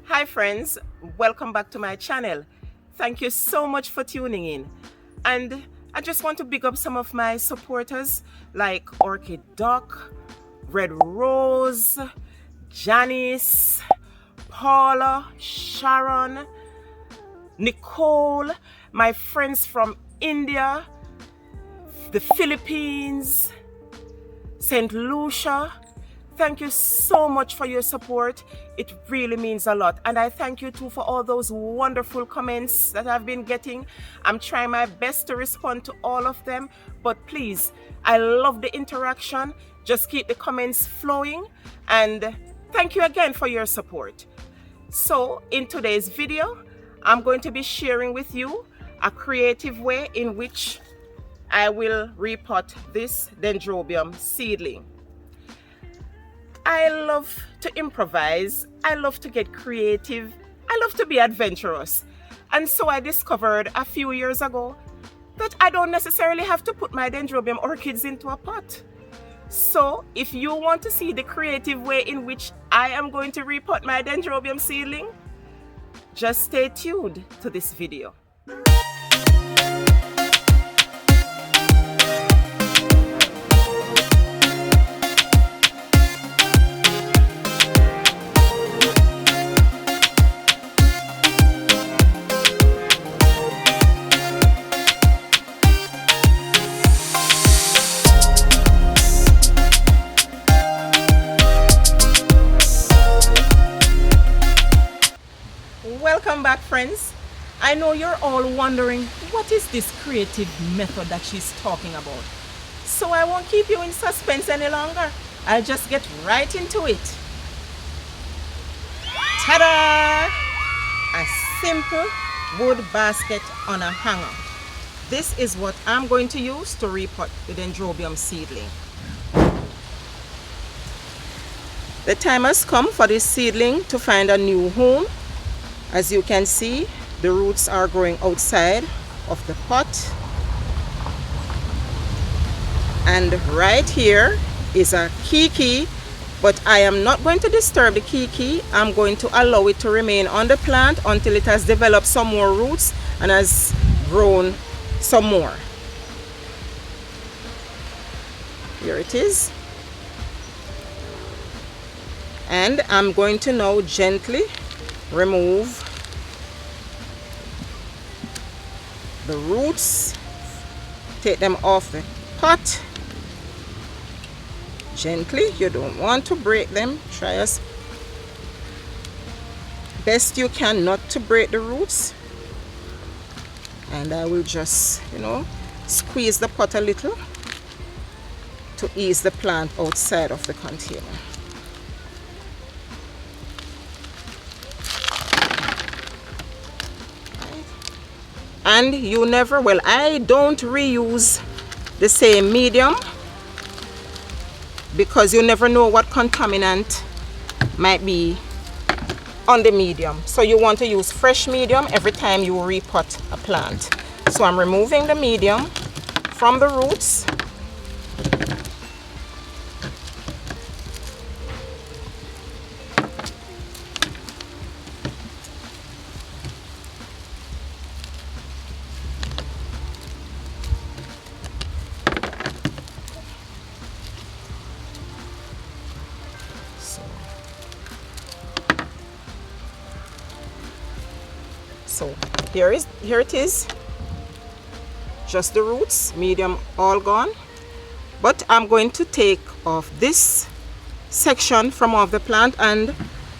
Hi friends, welcome back to my channel. Thank you so much for tuning in. And I just want to big up some of my supporters like Orchid Duck, Red Rose, Janice, Paula, Sharon, Nicole, my friends from India, the Philippines, St. Lucia. Thank you so much for your support. It really means a lot. And I thank you too for all those wonderful comments that I've been getting. I'm trying my best to respond to all of them. But please, I love the interaction. Just keep the comments flowing. And thank you again for your support. So in today's video, I'm going to be sharing with you a creative way in which I will repot this Dendrobium seedling. I love to improvise, I love to get creative, I love to be adventurous. And so I discovered a few years ago that I don't necessarily have to put my Dendrobium orchids into a pot. So if you want to see the creative way in which I am going to repot my Dendrobium seedling, just stay tuned to this video. Welcome back friends. I know you're all wondering what is this creative method that she's talking about. So I won't keep you in suspense any longer. I'll just get right into it. Ta-da! A simple wood basket on a hanger. This is what I'm going to use to repot the Dendrobium seedling. The time has come for this seedling to find a new home. As you can see, the roots are growing outside of the pot. And right here is a kiki, but I am not going to disturb the kiki. I'm going to allow it to remain on the plant until it has developed some more roots and has grown some more. Here it is. And I'm going to now gently remove the roots, take them off the pot gently. You don't want to break them. Try as best you can not to break the roots. And I will just, squeeze the pot a little to ease the plant outside of the container. And you never, well, I don't reuse the same medium because you never know what contaminant might be on the medium. So you want to use fresh medium every time you repot a plant. So I'm removing the medium from the roots. So here it is, just the roots, medium all gone. But I'm going to take off this section from off the plant, and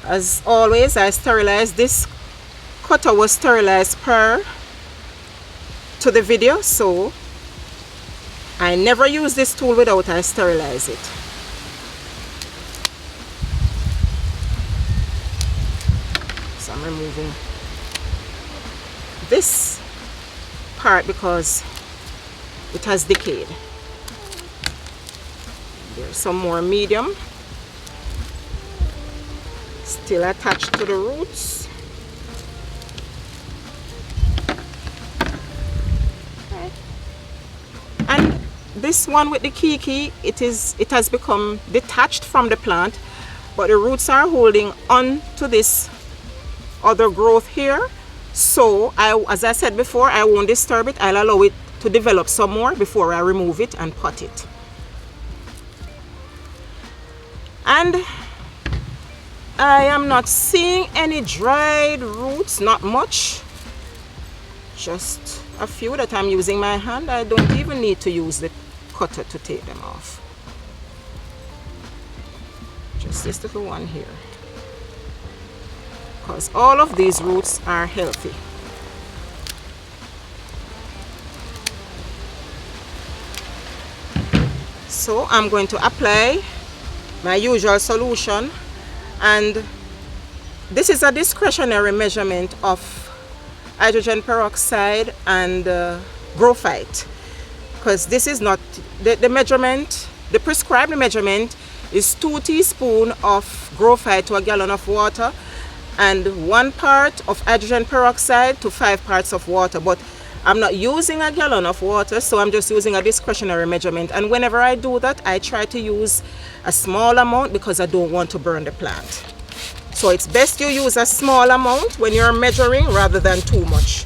as always I sterilize. This cutter was sterilized prior to the video, so I never use this tool without I sterilize it. So I'm removing this part because it has decayed. There's some more medium still attached to the roots. Okay. And this one with the kiki, it has become detached from the plant, but the roots are holding on to this other growth here. So as I said before, I won't disturb it. I'll allow it to develop some more before I remove it and pot it. And I am not seeing any dried roots, not much. Just a few that I'm using my hand. I don't even need to use the cutter to take them off. Just this little one here. Because all of these roots are healthy. So I'm going to apply my usual solution, and this is a discretionary measurement of hydrogen peroxide and graphite, because this is not the measurement. The prescribed measurement is 2 teaspoons of graphite to a gallon of water and 1 part of hydrogen peroxide to 5 parts of water. But I'm not using a gallon of water, so I'm just using a discretionary measurement. And whenever I do that, I try to use a small amount because I don't want to burn the plant. So it's best you use a small amount when you're measuring rather than too much.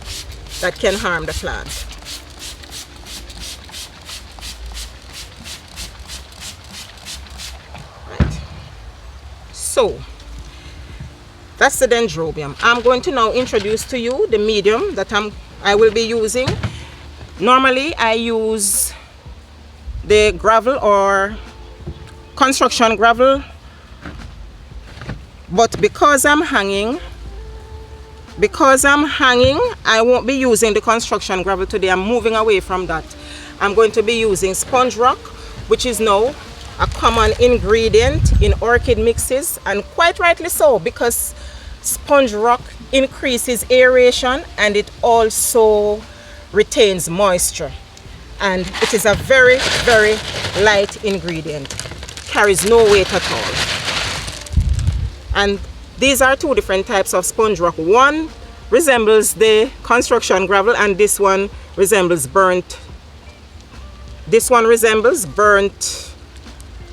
That can harm the plant. Right. So that's the Dendrobium. I'm going to now introduce to you the medium that I will be using. Normally I use the gravel or construction gravel, but because I'm hanging, I won't be using the construction gravel today. I'm moving away from that. I'm going to be using sponge rock, which is now a common ingredient in orchid mixes, and quite rightly so, because sponge rock increases aeration and it also retains moisture, and it is a very, very light ingredient, carries no weight at all. And these are 2 different types of sponge rock. One resembles the construction gravel and this one resembles burnt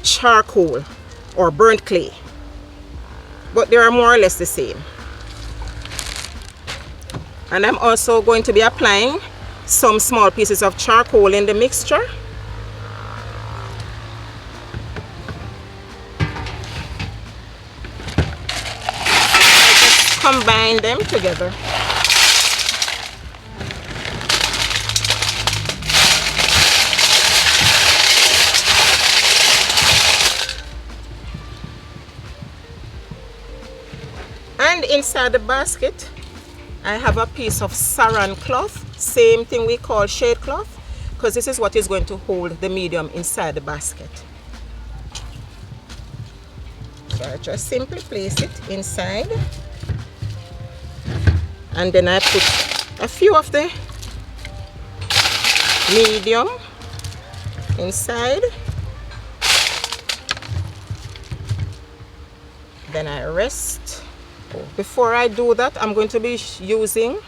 charcoal or burnt clay, but they are more or less the same. And I'm also going to be applying some small pieces of charcoal in the mixture. I just combine them together. And inside the basket, I have a piece of saran cloth, same thing we call shade cloth, because this is what is going to hold the medium inside the basket. So I just simply place it inside, and then I put a few of the medium inside. Then I rest. Before I do that, I'm going to be using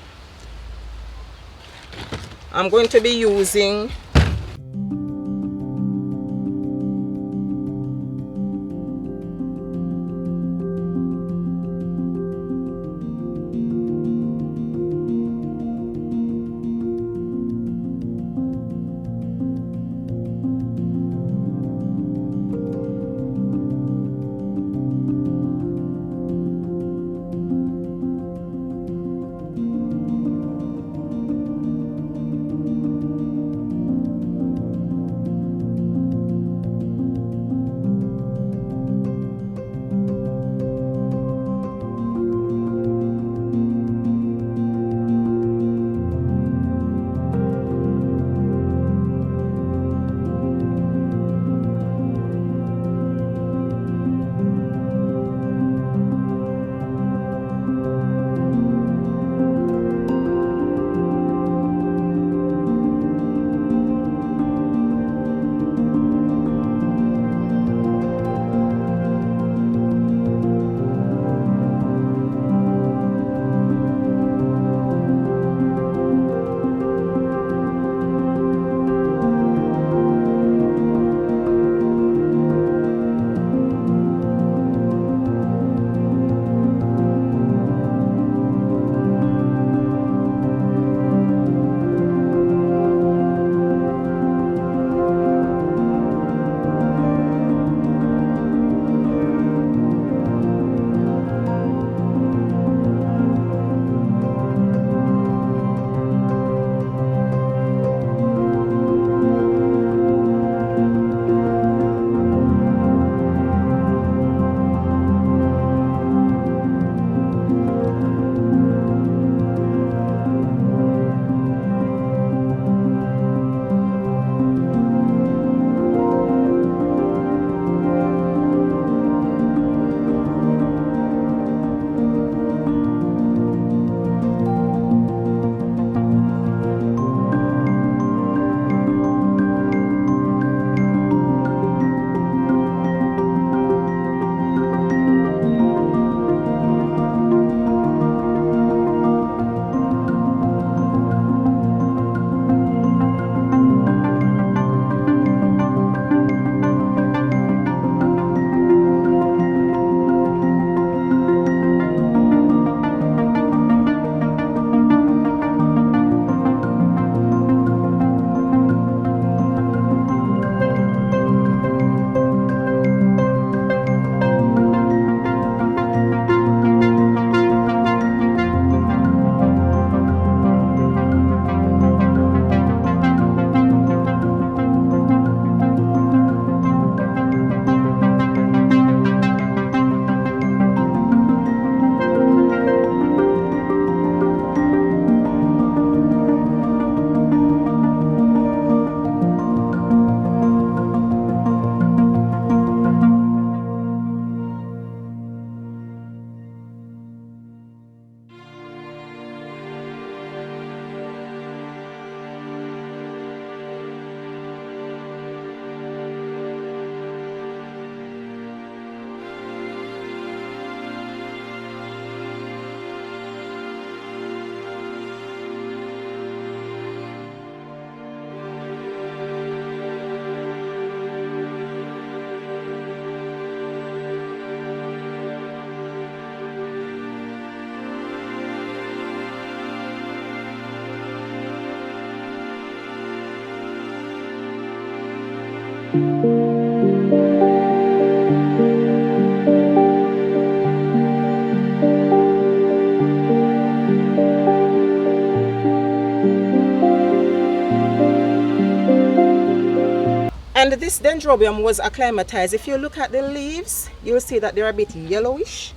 this dendrobium was acclimatized. If you look at the leaves, you'll see that they're a bit yellowish.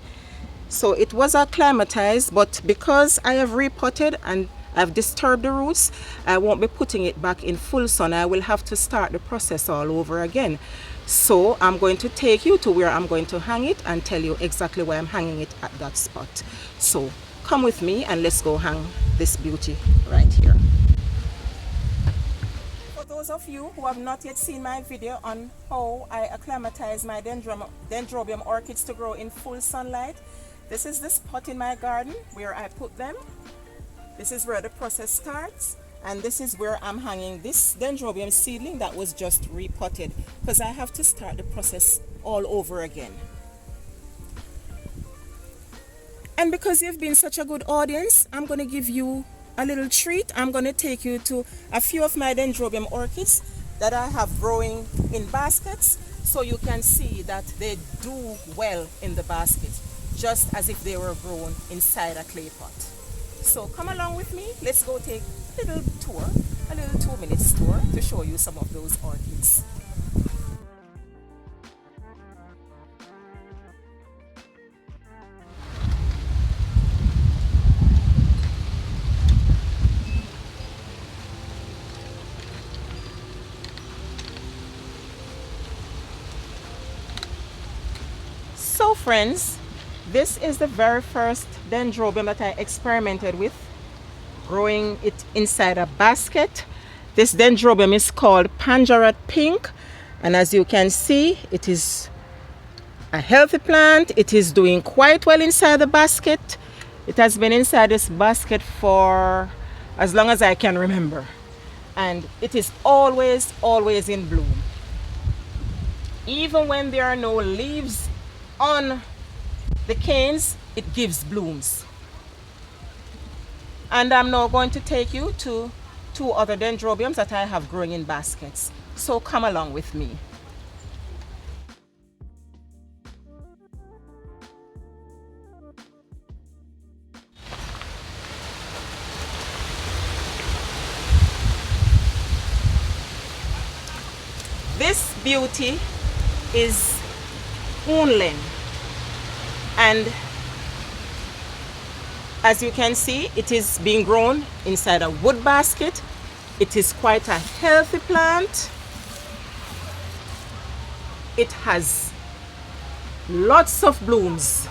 So it was acclimatized, but because I have repotted and I've disturbed the roots, I won't be putting it back in full sun. I will have to start the process all over again. So I'm going to take you to where I'm going to hang it and tell you exactly why I'm hanging it at that spot. So come with me and let's go hang this beauty right here. For those of you who have not yet seen my video on how I acclimatize my dendrobium orchids to grow in full sunlight, this is the spot in my garden where I put them. This is where the process starts, and this is where I'm hanging this dendrobium seedling that was just repotted, because I have to start the process all over again. And because you've been such a good audience, I'm going to give you a little treat. I'm going to take you to a few of my dendrobium orchids that I have growing in baskets, so you can see that they do well in the basket, just as if they were grown inside a clay pot. So come along with me. Let's go take a little tour, a little 2-minute tour to show you some of those orchids. So friends, this is the very first dendrobium that I experimented with, growing it inside a basket. This dendrobium is called Pangerat Pink, and as you can see, it is a healthy plant. It is doing quite well inside the basket. It has been inside this basket for as long as I can remember, and it is always in bloom. Even when there are no leaves on the canes, it gives blooms. And I'm now going to take you to 2 other dendrobiums that I have growing in baskets. So come along with me. This beauty is Unling, and as you can see, it is being grown inside a wood basket. It is quite a healthy plant. It has lots of blooms,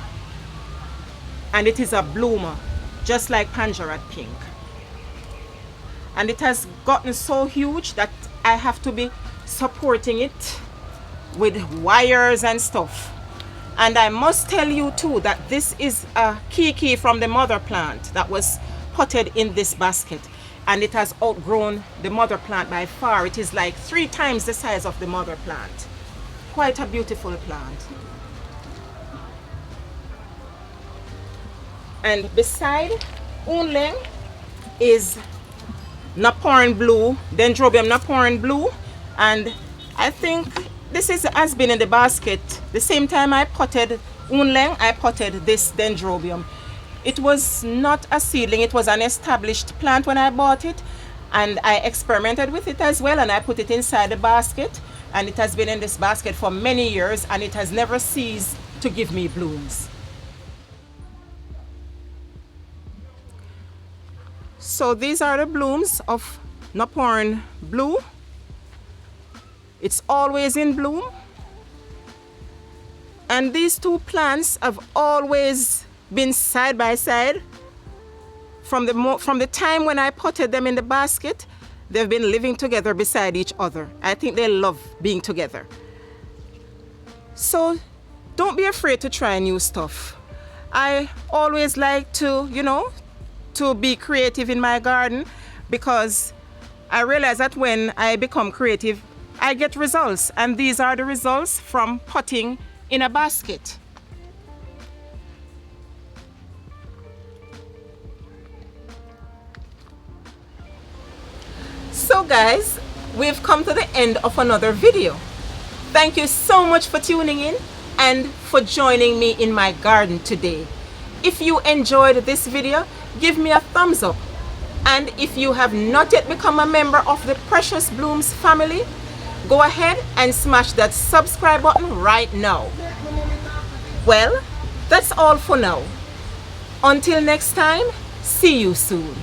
and it is a bloomer just like Pangerat Pink. And it has gotten so huge that I have to be supporting it with wires and stuff. And I must tell you too that this is a kiki from the mother plant that was potted in this basket, and it has outgrown the mother plant by far. It is like 3 times the size of the mother plant. Quite a beautiful plant. And beside Unling is Napoleon Blue, Dendrobium Napoleon Blue, and I think this has been in the basket. The same time I potted Unling, I potted this dendrobium. It was not a seedling, it was an established plant when I bought it, and I experimented with it as well, and I put it inside the basket, and it has been in this basket for many years, and it has never ceased to give me blooms. So these are the blooms of Napoleon Blue. It's always in bloom, and these 2 plants have always been side by side. From the time when I potted them in the basket, they've been living together beside each other. I think they love being together. So don't be afraid to try new stuff. I always like to, to be creative in my garden, because I realize that when I become creative, I get results, and these are the results from potting in a basket. So guys, we've come to the end of another video. Thank you so much for tuning in and for joining me in my garden today. If you enjoyed this video, give me a thumbs up. And if you have not yet become a member of the Precious Blooms family, go ahead and smash that subscribe button right now. Well, that's all for now. Until next time, see you soon.